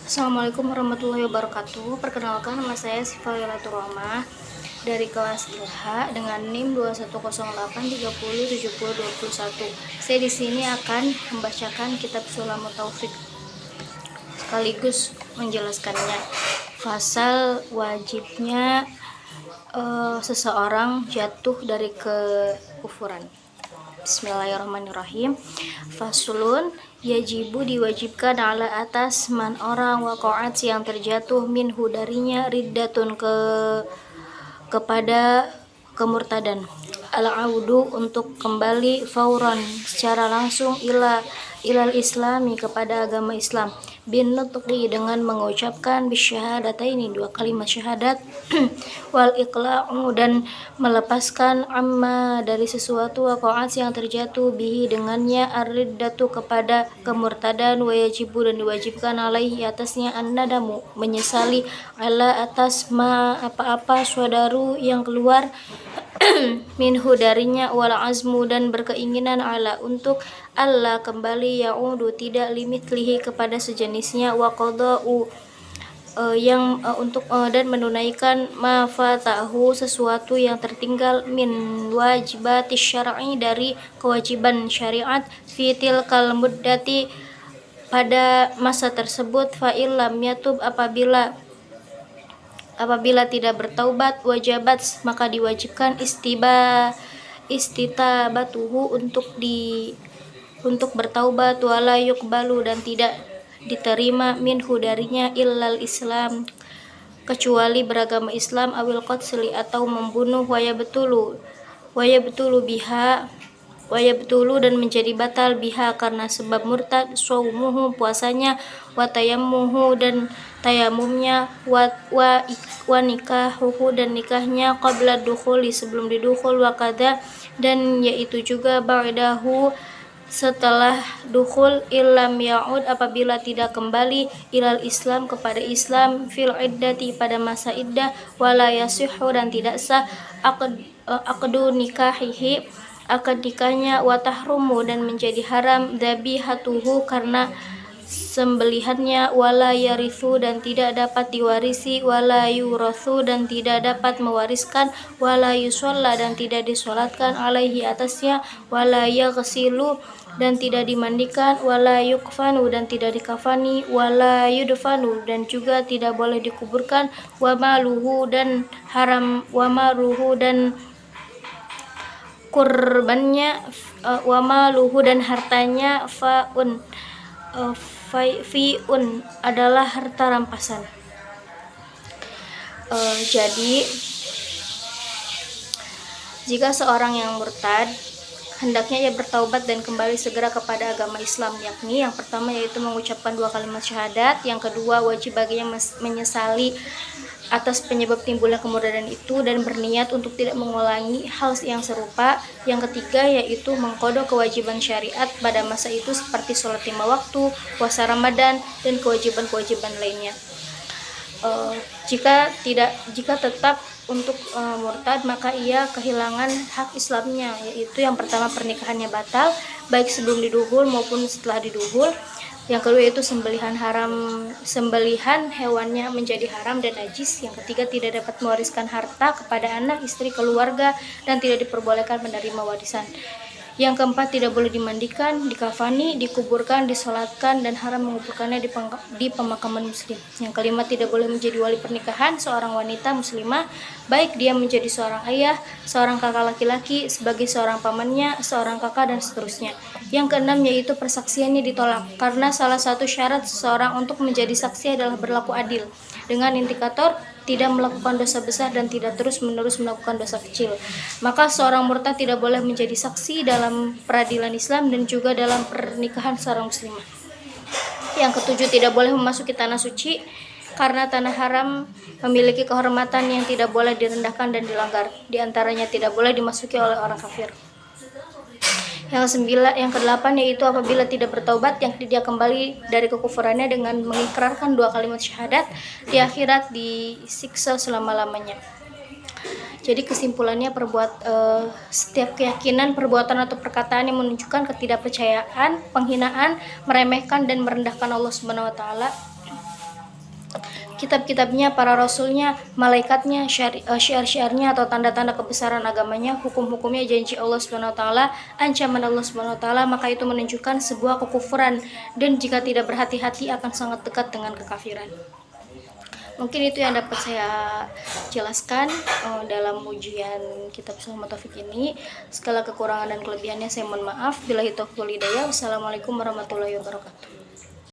Assalamualaikum warahmatullahi wabarakatuh. Perkenalkan, nama saya Sifa Wilayatur Rahmah dari kelas Ilha dengan NIM 2108307021. Saya di sini akan membacakan kitab Sulamut Taufik sekaligus menjelaskannya. Fasal wajibnya seseorang jatuh dari kekufuran. Bismillahirrahmanirrahim. Fasulun, yajibu diwajibkan ala atas man orang waqa'at yang terjatuh minhu darinya riddatun kepada kemurtadan, al-audu untuk kembali fauran secara langsung ilal islami kepada agama Islam, bin nutqi dengan mengucapkan bisyahadataini dua kalimat syahadat wal iqla'u dan melepaskan amma dari sesuatu waqa'at yang terjatuh bihi dengannya ar-riddatu kepada kemurtadan, wa yajibu dan diwajibkan alaihi atasnya an-nadamu menyesali ala atas ma apa-apa swadaru yang keluar minhu darinya, wal azmu dan berkeinginan ala untuk Allah kembali ya'udu tidak limitlihi kepada sejenisnya, wa qada'u dan menunaikan ma fatahu sesuatu yang tertinggal min wajibati syar'i dari kewajiban syariat fi tilkal muddati pada masa tersebut, fa illam yatub apabila tidak bertaubat wajabat maka diwajibkan istitabatuhu untuk bertaubat, wala yuqbalu dan tidak diterima minhu darinya illal Islam kecuali beragama Islam, awil qatsli atau membunuh, waya betulu dan menjadi batal biha karena sebab murtad, shaumuhu puasanya, wa tayammuhu dan tayamumnya, wa nikahuhu dan nikahnya, qabla dukhuli sebelum didukhul, wa kadza dan yaitu juga ba'dahu setelah dukhul, illam ya'ud apabila tidak kembali ilal Islam kepada Islam, fil iddati pada masa iddah, wala yasihhu dan tidak sah aqdu nikahihi akad nikahnya, wa tahrumu dan menjadi haram dzabihatuhu karena sembelihannya, wala yarithu dan tidak dapat diwarisi, wala yurathu dan tidak dapat mewariskan, wala yusalla dan tidak disolatkan alaihi atasnya, wala yaghsilu dan tidak dimandikan, wala yukfanu dan tidak dikafani, wala yudfanu dan juga tidak boleh dikuburkan, wa maluhu dan haram, wa maluhu dan kurbannya, wa maluhu dan hartanya, fi'un adalah harta rampasan. Jadi jika seorang yang murtad hendaknya ia bertaubat dan kembali segera kepada agama Islam, yakni yang pertama yaitu mengucapkan dua kalimat syahadat, yang kedua wajib baginya menyesali atas penyebab timbulnya kemurtadan itu dan berniat untuk tidak mengulangi hal yang serupa, yang ketiga yaitu mengqada kewajiban syariat pada masa itu seperti sholat 5 waktu, puasa Ramadan dan kewajiban-kewajiban lainnya. Jika tetap untuk murtad maka ia kehilangan hak Islamnya, yaitu yang pertama pernikahannya batal baik sebelum diduhul maupun setelah diduhul, yang kedua yaitu sembelihan hewannya menjadi haram dan najis, yang ketiga tidak dapat mewariskan harta kepada anak, istri, keluarga dan tidak diperbolehkan menerima warisan, yang keempat tidak boleh dimandikan, dikafani, dikuburkan, disolatkan dan haram menguburkannya di pemakaman muslim, yang kelima tidak boleh menjadi wali pernikahan seorang wanita muslimah baik dia menjadi seorang ayah, seorang kakak laki-laki, sebagai seorang pamannya, seorang kakak dan seterusnya, yang keenam yaitu persaksiannya ditolak karena salah satu syarat seseorang untuk menjadi saksi adalah berlaku adil dengan indikator tidak melakukan dosa besar dan tidak terus-menerus melakukan dosa kecil. Maka seorang murtad tidak boleh menjadi saksi dalam peradilan Islam dan juga dalam pernikahan seorang muslimah. Yang ketujuh tidak boleh memasuki tanah suci karena tanah haram memiliki kehormatan yang tidak boleh direndahkan dan dilanggar. Di antaranya tidak boleh dimasuki oleh orang kafir. Yang kedelapan yaitu apabila tidak bertaubat, yang dia kembali dari kekufurannya dengan mengikrarkan dua kalimat syahadat, di akhirat disiksa selama-lamanya. Jadi kesimpulannya setiap keyakinan, perbuatan atau perkataan yang menunjukkan ketidakpercayaan, penghinaan, meremehkan dan merendahkan Allah Subhanahu wa taala kitab-kitabnya, para rasulnya, malaikatnya, syiar-syiarnya atau tanda-tanda kebesaran agamanya, hukum-hukumnya, janji Allah Subhanahu wa taala, ancaman Allah Subhanahu wa taala, maka itu menunjukkan sebuah kekufuran, dan jika tidak berhati-hati akan sangat dekat dengan kekafiran. Mungkin itu yang dapat saya jelaskan dalam ujian kitab Sahih Taufik ini. Segala kekurangan dan kelebihannya saya mohon maaf. Billahi taufiq wal hidayah. Wassalamualaikum warahmatullahi wabarakatuh.